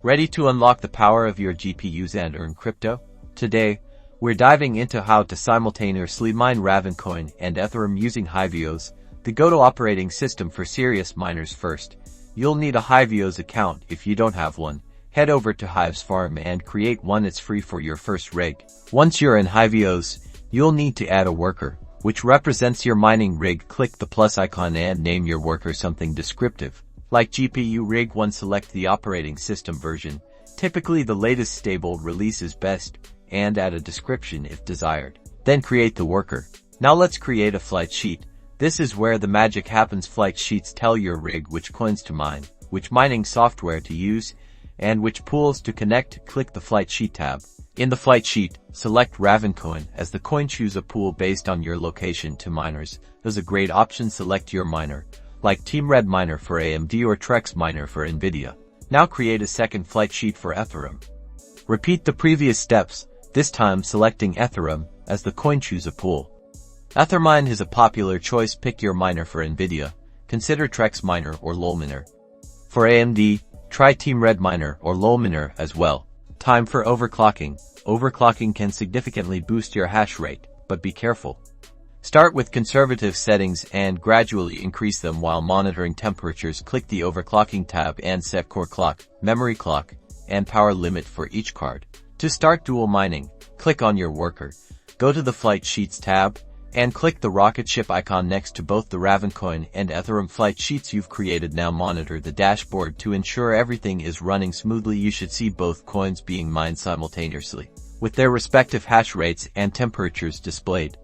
Ready to unlock the power of your GPUs and earn crypto? Today, we're diving into how to simultaneously mine RavenCoin and Ethereum using HiveOS, the go-to operating system for serious miners. First, you'll need a HiveOS account. If you don't have one, head over to Hive's farm and create one. It's free for your first rig. Once you're in HiveOS, you'll need to add a worker, which represents your mining rig. Click the plus icon and name your worker something descriptive, like GPU rig 1. Select the operating system version, typically the latest stable release is best, and add a description if desired. Then create the worker. Now let's create a flight sheet. This is where the magic happens. Flight sheets tell your rig which coins to mine, which mining software to use, and which pools to connect. Click the flight sheet tab. In the flight sheet, select RavenCoin as the coin. Choose a pool based on your location. To miners, there's a great option. Select your miner, like Team Red Miner for AMD or Trex Miner for NVIDIA. Now create a second flight sheet for Ethereum. Repeat the previous steps, this time selecting Ethereum as the coin. Choose a pool. Ethermine is a popular choice. Pick your miner. For NVIDIA, consider Trex Miner or LOL Miner. For AMD, try Team Red Miner or LOL Miner as well. Time for overclocking. Overclocking can significantly boost your hash rate, but be careful. Start with conservative settings and gradually increase them while monitoring temperatures. Click the overclocking tab and set core clock, memory clock, and power limit for each card. To start dual mining, click on your worker, go to the flight sheets tab, and click the rocket ship icon next to both the RavenCoin and Ethereum flight sheets you've created. Now monitor the dashboard to ensure everything is running smoothly. You should see both coins being mined simultaneously, with their respective hash rates and temperatures displayed.